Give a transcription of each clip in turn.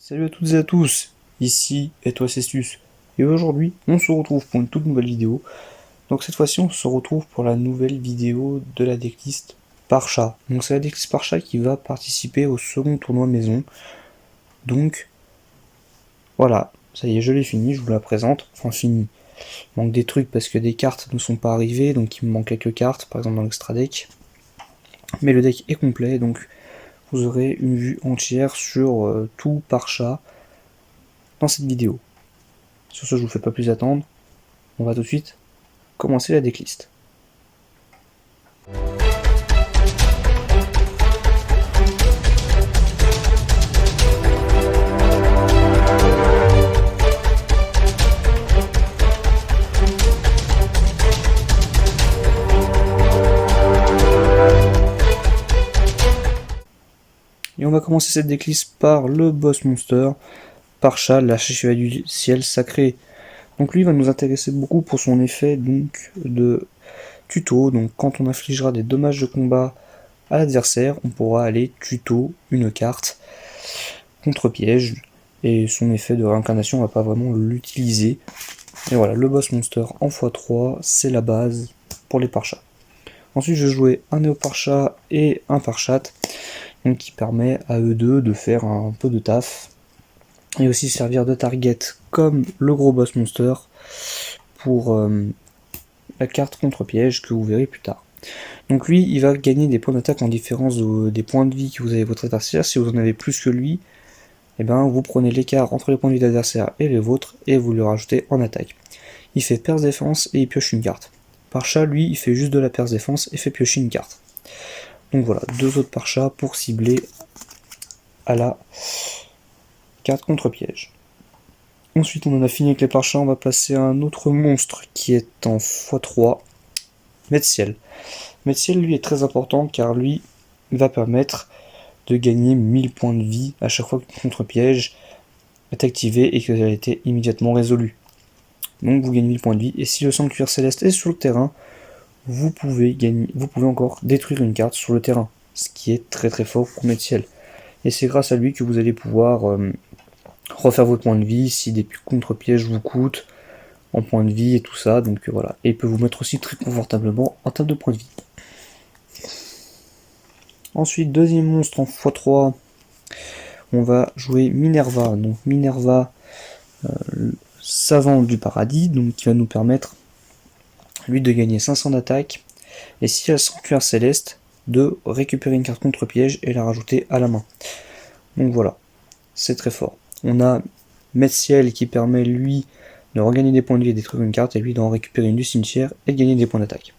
Salut à toutes et à tous, ici Toi Cestus, et aujourd'hui on se retrouve pour une toute nouvelle vidéo. Donc cette fois-ci on se retrouve pour la nouvelle vidéo de la decklist par chat. Donc c'est la decklist par chat qui va participer au second tournoi maison. Donc voilà, ça y est, je l'ai fini, je vous la présente, enfin fini. Il manque des trucs parce que des cartes ne sont pas arrivées, donc il me manque quelques cartes, par exemple dans l'extra deck. Mais le deck est complet, donc vous aurez une vue entière sur tout par chat dans cette vidéo. Sur ce, je vous fais pas plus attendre, on va tout de suite commencer la decklist. Et on va commencer cette decklist par le boss monster, par chat, la chevalier du ciel sacré. Donc lui va nous intéresser beaucoup pour son effet donc de tuto. Donc quand on infligera des dommages de combat à l'adversaire, on pourra aller tuto une carte contre piège. Et son effet de réincarnation, on va pas vraiment l'utiliser. Et voilà, le boss monster en x3, c'est la base pour les parchats. Ensuite, je vais jouer un néo parchat et un parchat, donc qui permet à eux deux de faire un peu de taf. Et aussi servir de target comme le gros boss monster pour la carte contre piège que vous verrez plus tard. Donc lui, il va gagner des points d'attaque en différence des points de vie que vous avez votre adversaire. Si vous en avez plus que lui, et ben vous prenez l'écart entre les points de vie de l'adversaire et les vôtres et vous le rajoutez en attaque. Il fait perce défense et il pioche une carte. Parchat, lui, il fait juste de la perce défense et fait piocher une carte. Donc voilà, deux autres parchats pour cibler à la carte contre piège. Ensuite, on en a fini avec les parchats, on va passer à un autre monstre qui est en x3, Metziel. Metziel, lui, est très important car lui va permettre de gagner 1000 points de vie à chaque fois que le contre-piège est activé et que ça a été immédiatement résolu. Donc vous gagnez 1000 points de vie, et si le sanctuaire céleste est sur le terrain, vous pouvez encore détruire une carte sur le terrain, ce qui est très très fort pour Metziel. Et c'est grâce à lui que vous allez pouvoir refaire votre point de vie si des contre-pièges vous coûtent en points de vie et tout ça, donc voilà. Et il peut vous mettre aussi très confortablement en termes de points de vie. Ensuite, deuxième monstre en x3, on va jouer Minerva. Donc Minerva, savant du paradis, donc qui va nous permettre lui de gagner 500 d'attaque, et si elle a sanctuaire céleste, de récupérer une carte contre piège et la rajouter à la main. Donc voilà, c'est très fort. On a Metziel qui permet lui de regagner des points de vie et détruire une carte, et lui d'en récupérer une du cimetière et de gagner des points d'attaque.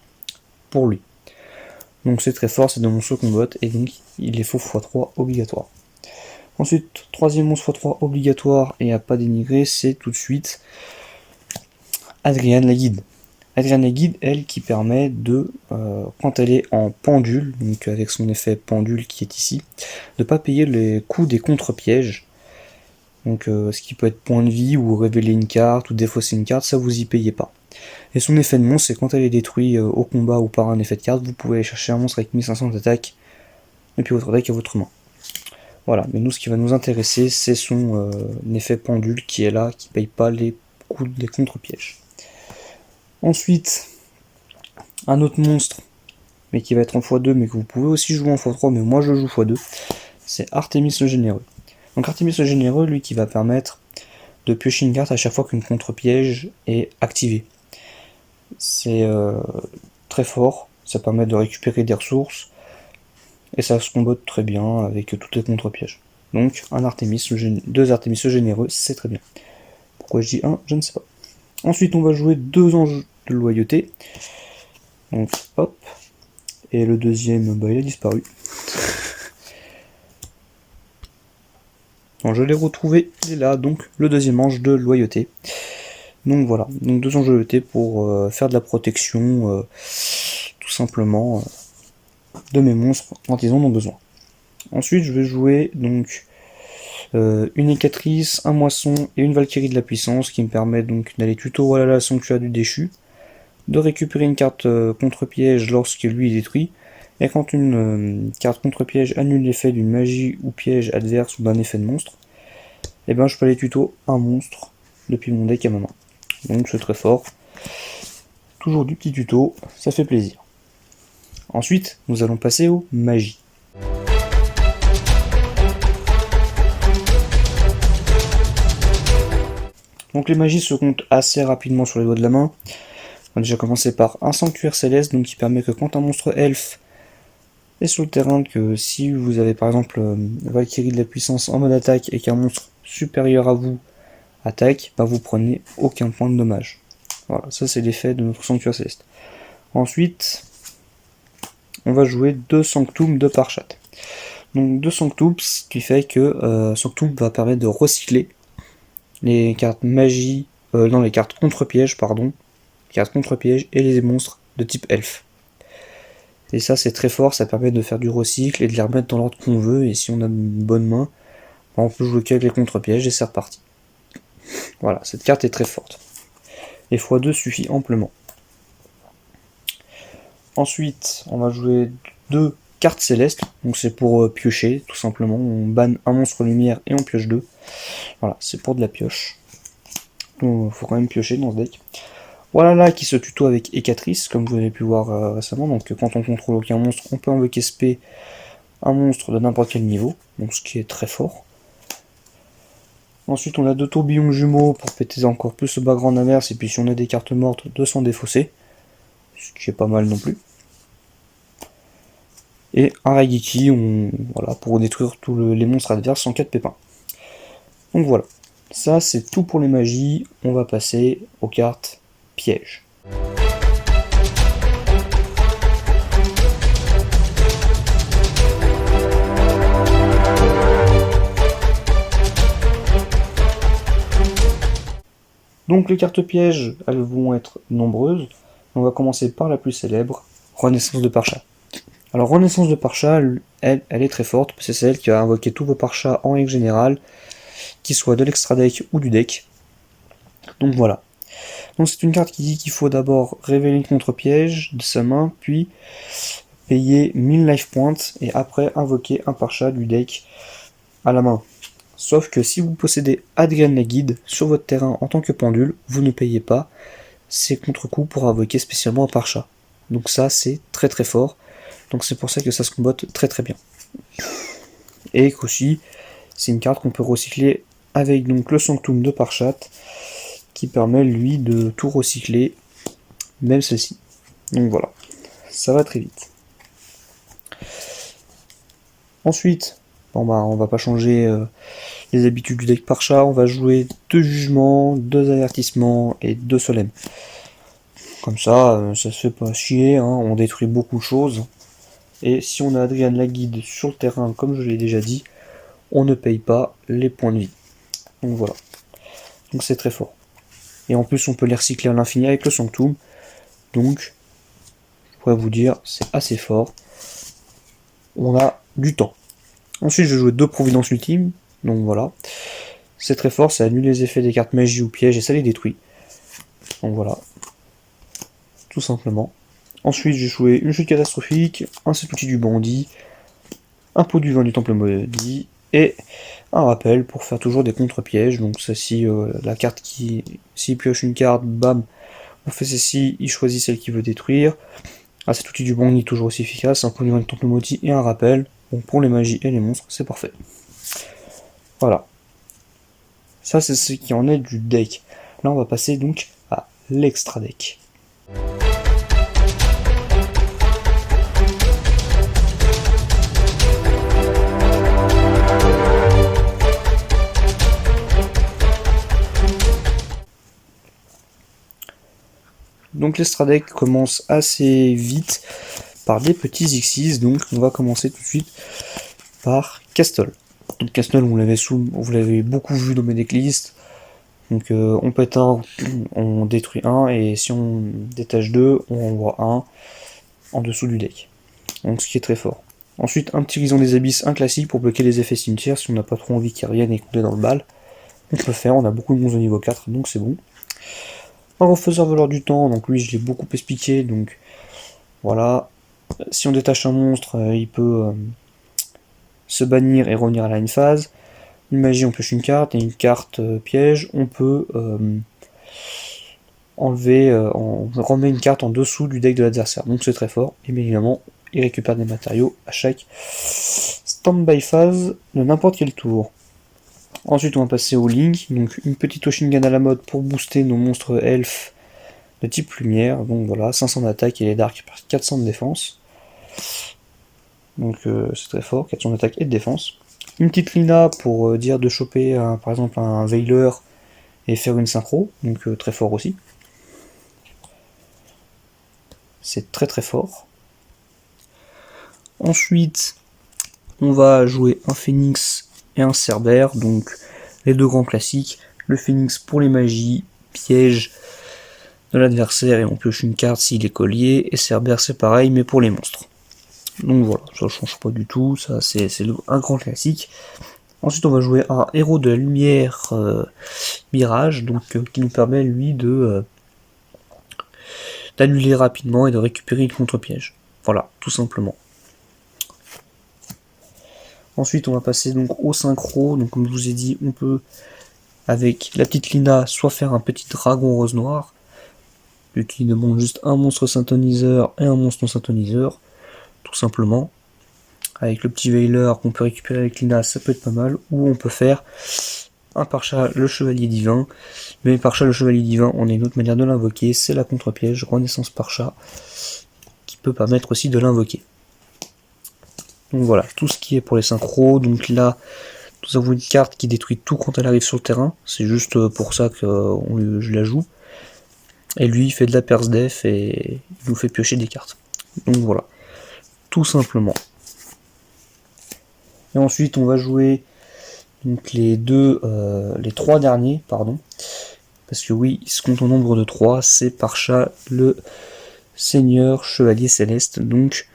Pour lui. Donc c'est très fort, c'est de monstres qu'on botte, et donc il est faut x3 obligatoire. Ensuite, troisième monstre x3 obligatoire et à pas dénigrer, c'est tout de suite Adriane la guide. Adriane la guide, elle, qui permet de, quand elle est en pendule, donc avec son effet pendule qui est ici, de ne pas payer les coûts des contre-pièges. Donc ce qui peut être point de vie, ou révéler une carte, ou défausser une carte, ça vous y payez pas. Et son effet de monstre, c'est quand elle est détruite au combat ou par un effet de carte, vous pouvez aller chercher un monstre avec 1500 d'attaque, et puis votre deck à votre main. Voilà, mais nous ce qui va nous intéresser, c'est son effet pendule qui est là, qui paye pas les coûts des contre-pièges. Ensuite, un autre monstre, mais qui va être en x2, mais que vous pouvez aussi jouer en x3, mais moi je joue x2, c'est Artemis le Généreux. Donc Artemis le Généreux, lui, qui va permettre de piocher une carte à chaque fois qu'une contre-piège est activée. C'est très fort, ça permet de récupérer des ressources, et ça se combotte très bien avec toutes les contre-pièges. Donc deux Artemis le Généreux, c'est très bien. Pourquoi je dis un, je ne sais pas. Ensuite, on va jouer deux anges de loyauté. Donc, hop. Et le deuxième, bah, il a disparu. Donc, je l'ai retrouvé, il est là, donc le deuxième ange de loyauté. Donc voilà, donc deux anges de loyauté pour faire de la protection, tout simplement, de mes monstres quand ils en ont besoin. Ensuite, je vais jouer donc une écatrice, un moisson et une valkyrie de la puissance qui me permet donc d'aller tuto voilà la sanctuaire du déchu, de récupérer une carte contre-piège lorsque lui est détruit, et quand une carte contre-piège annule l'effet d'une magie ou piège adverse ou d'un effet de monstre, et ben je peux aller tuto un monstre depuis mon deck à ma main. Donc c'est très fort. Toujours du petit tuto, ça fait plaisir. Ensuite, nous allons passer aux magies. Donc les magies se comptent assez rapidement sur les doigts de la main. On va déjà commencer par un sanctuaire céleste, donc qui permet que quand un monstre elfe est sur le terrain, que si vous avez par exemple Valkyrie de la puissance en mode attaque et qu'un monstre supérieur à vous attaque, bah vous prenez aucun point de dommage. Voilà, ça c'est l'effet de notre sanctuaire céleste. Ensuite, on va jouer 2 Sanctum de Parchat. Donc 2 Sanctum, ce qui fait que Sanctum va permettre de recycler les cartes magie, les cartes contre-piège, pardon, cartes contre-piège et les monstres de type elfe. Et ça c'est très fort, ça permet de faire du recycle et de les remettre dans l'ordre qu'on veut, et si on a une bonne main, on peut jouer qu'avec les contre-pièges et c'est reparti. Voilà, cette carte est très forte. Et x2 suffit amplement. Ensuite, on va jouer 2 cartes célestes, donc c'est pour piocher, tout simplement. On banne un monstre lumière et on pioche 2. Voilà, c'est pour de la pioche. Donc faut quand même piocher dans ce deck. Voilà là qui se tuto avec Hécatrice, comme vous avez pu voir récemment. Donc quand on contrôle aucun monstre, on peut invoquer spé un monstre de n'importe quel niveau, donc ce qui est très fort. Ensuite on a 2 tourbillons jumeaux pour péter encore plus le background inverse, et puis si on a des cartes mortes, 2 s'en défausser, ce qui est pas mal non plus. Et un Raigeki, voilà, pour détruire tous les monstres adverses sans 4 pépins. Donc voilà, ça c'est tout pour les magies, on va passer aux cartes pièges. Donc les cartes pièges, elles vont être nombreuses. On va commencer par la plus célèbre, Renaissance de Parchat. Alors Renaissance de Parchat, elle est très forte, parce que c'est celle qui va invoquer tous vos Parchats en règle générale, qu'ils soient de l'extra deck ou du deck. Donc voilà. Donc c'est une carte qui dit qu'il faut d'abord révéler une contre-piège de sa main, puis payer 1000 life points, et après invoquer un Parchat du deck à la main. Sauf que si vous possédez Adrian la Guide sur votre terrain en tant que pendule, vous ne payez pas ces contre-coups pour invoquer spécialement un Parchat. Donc ça c'est très très fort. Donc c'est pour ça que ça se combotte très très bien. Et qu'aussi, c'est une carte qu'on peut recycler avec donc le Sanctum de Parchat, qui permet lui de tout recycler, même celle-ci. Donc voilà, ça va très vite. Ensuite, bon bah on va pas changer les habitudes du deck Parchat, on va jouer 2 jugements, 2 avertissements et 2 solemnes. Comme ça, ça se fait pas chier, hein, on détruit beaucoup de choses. Et si on a Adrian la Guide sur le terrain, comme je l'ai déjà dit, on ne paye pas les points de vie. Donc voilà. Donc c'est très fort. Et en plus, on peut les recycler à l'infini avec le Sanctum. Donc, je pourrais vous dire, c'est assez fort. On a du temps. Ensuite, je vais jouer 2 Providence Ultime. Donc voilà. C'est très fort, ça annule les effets des cartes magie ou pièges et ça les détruit. Donc voilà. Tout simplement. Ensuite, j'ai joué une chute catastrophique, un seul outil du bandit, un pot du vin du temple maudit, et un rappel pour faire toujours des contre-pièges. Donc ceci, la carte qui, s'il pioche une carte, bam, on fait ceci, il choisit celle qu'il veut détruire. Ah, cet outil du bandit toujours aussi efficace, un pot du vin du temple maudit et un rappel. Donc pour les magies et les monstres, c'est parfait. Voilà. Ça c'est ce qui en est du deck. Là on va passer donc à l'extra deck. Donc l'extra deck commence assez vite par des petits Xyz, donc on va commencer tout de suite par Castle. Donc Castle, vous l'avez beaucoup vu dans mes decklists. Donc on pète un, on détruit un, et si on détache 2, on envoie un en dessous du deck. Donc ce qui est très fort. Ensuite, un petit Grison des Abysses, un classique pour bloquer les effets cimetières si on n'a pas trop envie qu'ils reviennent et qu'on est dans le bal. On peut le faire, on a beaucoup de monstres au niveau 4, donc c'est bon. Un refaiseur voleur du temps, donc lui je l'ai beaucoup expliqué, donc voilà. Si on détache un monstre, il peut se bannir et revenir à la une phase. Une magie, on pioche une carte, et une carte piège, on peut enlever, on remet une carte en dessous du deck de l'adversaire. Donc c'est très fort, et bien évidemment, il récupère des matériaux à chaque stand-by phase de n'importe quel tour. Ensuite on va passer au Link, donc une petite Oshingan à la mode pour booster nos monstres elfes de type lumière, donc voilà, 500 d'attaque et les darks 400 de défense. Donc c'est très fort, 400 d'attaque et de défense. Une petite Lina pour dire de choper par exemple un Veiler et faire une synchro, donc très fort aussi. C'est très très fort. Ensuite, on va jouer un Phoenix et un Cerbère, donc les deux grands classiques. Le Phoenix pour les magies, piège de l'adversaire et on pioche une carte s'il est collier, et Cerbère c'est pareil mais pour les monstres. Donc voilà, ça change pas du tout, ça c'est un grand classique. Ensuite on va jouer un héros de la lumière mirage, donc qui nous permet lui d'annuler rapidement et de récupérer une contre-piège. Voilà, tout simplement. Ensuite on va passer donc au synchro, donc comme je vous ai dit, on peut avec la petite Lina soit faire un petit dragon rose noir, lui qui demande juste un monstre synthoniseur et un monstre non synthoniseur, tout simplement. Avec le petit Veiler qu'on peut récupérer avec Lina, ça peut être pas mal. Ou on peut faire un Parcha le Chevalier Divin. Mais Parcha le Chevalier Divin, on a une autre manière de l'invoquer, c'est la contre-piège, Renaissance Parcha, qui peut permettre aussi de l'invoquer. Donc voilà, tout ce qui est pour les synchros. Donc là, nous avons une carte qui détruit tout quand elle arrive sur le terrain. C'est juste pour ça que je la joue. Et lui, il fait de la perce def et il nous fait piocher des cartes. Donc voilà, tout simplement. Et ensuite, on va jouer donc les trois derniers, pardon. Parce que oui, il se compte en nombre de 3. C'est Parcha, le Seigneur Chevalier Céleste. Donc,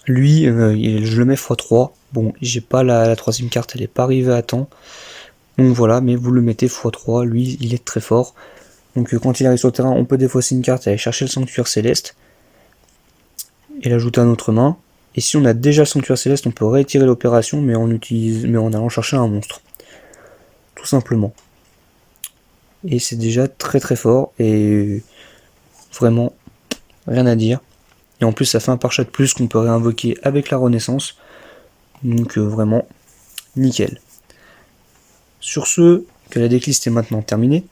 lui, je le mets x3. Bon, j'ai pas la troisième carte, elle n'est pas arrivée à temps. Donc voilà, mais vous le mettez x3. Lui, il est très fort. Donc quand il arrive sur le terrain, on peut défausser une carte et aller chercher le Sanctuaire Céleste. Et l'ajouter à notre main. Et si on a déjà le Sanctuaire Céleste, on peut réitérer l'opération, mais en allant chercher un monstre. Tout simplement. Et c'est déjà très très fort, et vraiment rien à dire. Et en plus ça fait un Parcha de plus qu'on peut réinvoquer avec la Renaissance. Donc vraiment nickel. Sur ce, que la decklist est maintenant terminée,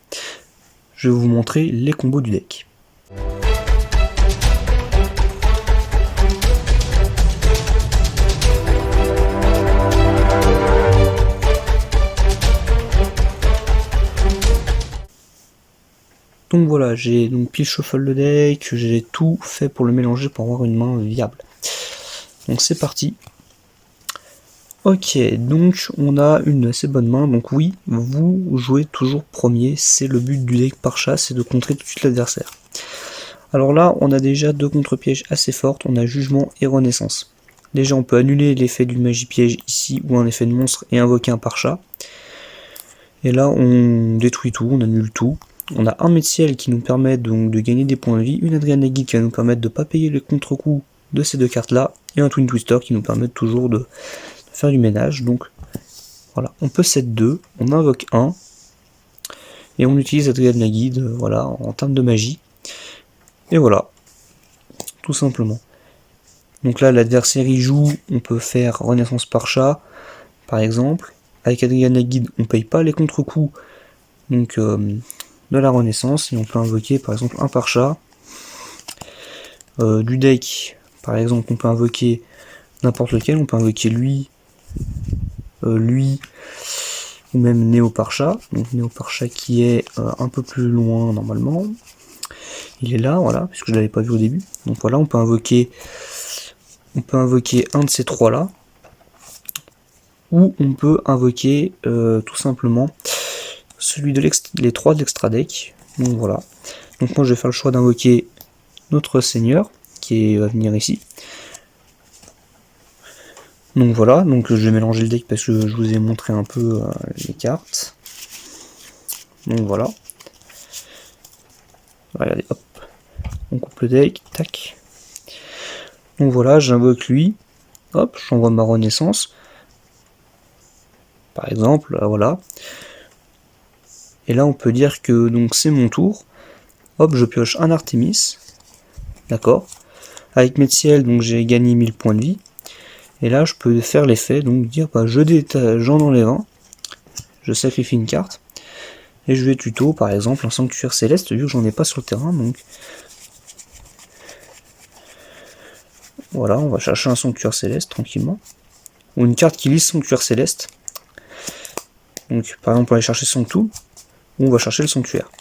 je vais vous montrer les combos du deck. Donc voilà, j'ai donc pile shuffle le deck, j'ai tout fait pour le mélanger pour avoir une main viable. Donc c'est parti. Ok, donc on a une assez bonne main, donc oui, vous jouez toujours premier, c'est le but du deck Parcha, c'est de contrer tout de suite l'adversaire. Alors là, on a déjà deux contre-pièges assez fortes, on a Jugement et Renaissance. Déjà, on peut annuler l'effet d'une magie piège ici, ou un effet de monstre, et invoquer un Parcha. Et là, on détruit tout, on annule tout. On a un Metziel qui nous permet donc de gagner des points de vie, une Adriana Guide qui va nous permettre de ne pas payer les contre-coups de ces deux cartes-là, et un Twin Twister qui nous permet toujours de faire du ménage. Donc voilà, on peut set 2, on invoque 1, et on utilise Adriana Guide voilà, en termes de magie. Et voilà, tout simplement. Donc là, l'adversaire y joue, on peut faire Renaissance Parcha, par exemple. Avec Adriana Guide, on ne paye pas les contre-coups donc, de la Renaissance, et on peut invoquer par exemple un Parcha. Du deck, par exemple, on peut invoquer n'importe lequel, on peut invoquer lui, lui, ou même Néo Parcha. Donc Néo Parcha qui est un peu plus loin normalement. Il est là, voilà, puisque je l'avais pas vu au début. Donc voilà, on peut invoquer un de ces trois là, ou on peut invoquer tout simplement celui de les trois de l'extra deck. Donc voilà. Donc moi je vais faire le choix d'invoquer notre Seigneur qui va venir ici. Donc voilà, donc je vais mélanger le deck parce que je vous ai montré un peu les cartes. Donc voilà. Regardez, hop. On coupe le deck, tac. Donc voilà, j'invoque lui. Hop, j'envoie ma Renaissance. par exemple, voilà. Et là on peut dire que donc c'est mon tour. Hop, je pioche un Artemis, d'accord. Avec Metziel, donc j'ai gagné 1000 points de vie. Et là je peux faire l'effet, donc dire bah, j'en enlève un, je sacrifie une carte, et je vais tuto par exemple un sanctuaire céleste, vu que j'en ai pas sur le terrain, donc voilà, on va chercher un sanctuaire céleste tranquillement, ou une carte qui lise sanctuaire céleste. Donc par exemple on va aller chercher son tool, ou on va chercher le sanctuaire.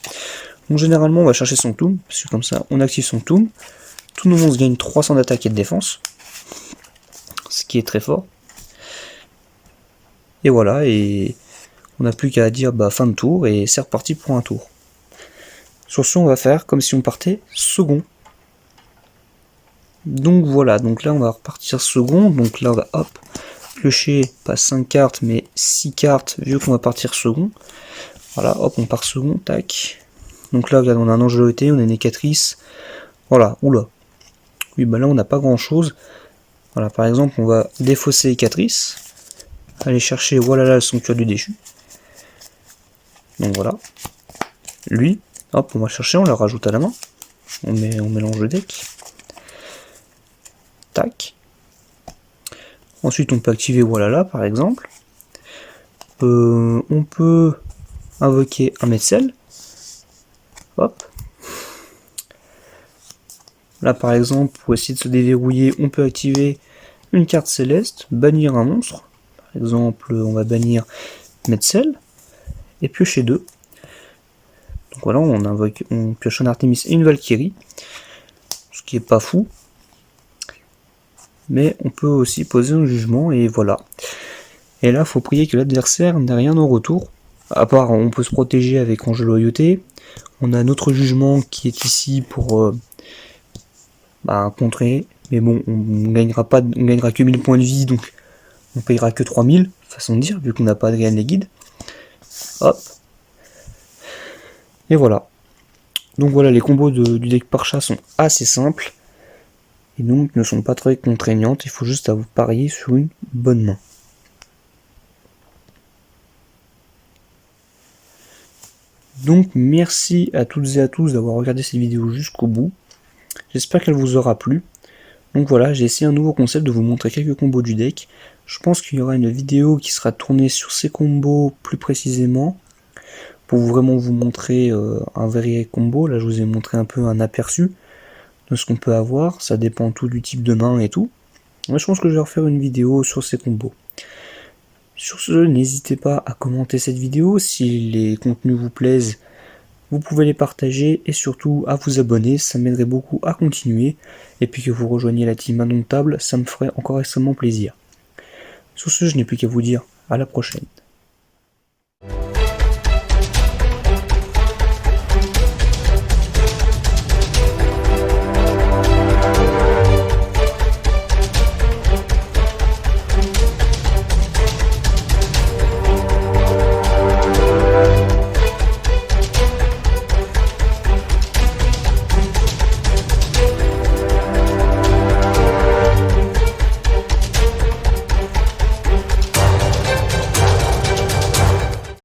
Donc généralement on va chercher son tool, parce que comme ça on active son tool, tous nos monstres gagnent 300 d'attaque et de défense, ce qui est très fort. Et voilà, et on n'a plus qu'à dire bah, fin de tour, et c'est reparti pour un tour. Sur ce, on va faire comme si on partait second. Donc voilà, donc là on va repartir second, donc là on va hop, piocher pas 5 cartes mais 6 cartes vu qu'on va partir second. Voilà, hop, on part second, tac. Donc là, regarde, on a un Angeloté, on a une Écatrice. Voilà, oula. Oui, bah là on n'a pas grand chose. Voilà, par exemple, on va défausser Écatrice. Aller chercher, voilà là, le sanctuaire du déchu. Donc voilà. Lui, hop, on va chercher, on le rajoute à la main. On mélange le deck. Tac. Ensuite, on peut activer voilà là, par exemple. On peut invoquer un Metzel. Hop. Là, par exemple, pour essayer de se déverrouiller, on peut activer une carte céleste, bannir un monstre. Par exemple, on va bannir Metzel et piocher 2. Donc voilà, on pioche un Artemis et une Valkyrie, ce qui est pas fou. Mais on peut aussi poser un jugement et voilà. Et là, faut prier que l'adversaire n'ait rien au retour. À part, on peut se protéger avec Ange Loyauté. On a notre jugement qui est ici pour contrer. Mais bon, on gagnera que 1000 points de vie, donc on payera que 3000, façon de dire, vu qu'on n'a pas de gain les guides. Hop. Et voilà. Donc voilà, les combos du deck Parcha sont assez simples. Et donc ne sont pas très contraignantes. Il faut juste vous parier sur une bonne main. Donc merci à toutes et à tous d'avoir regardé cette vidéo jusqu'au bout. J'espère qu'elle vous aura plu. Donc voilà, j'ai essayé un nouveau concept de vous montrer quelques combos du deck. Je pense qu'il y aura une vidéo qui sera tournée sur ces combos plus précisément, pour vraiment vous montrer un vrai combo. Là je vous ai montré un peu un aperçu de ce qu'on peut avoir, ça dépend tout du type de main et tout. Moi, je pense que je vais refaire une vidéo sur ces combos. Sur ce, n'hésitez pas à commenter cette vidéo, si les contenus vous plaisent, vous pouvez les partager et surtout à vous abonner, ça m'aiderait beaucoup à continuer, et puis que vous rejoigniez la team Indomptable, ça me ferait encore extrêmement plaisir. Sur ce, je n'ai plus qu'à vous dire à la prochaine.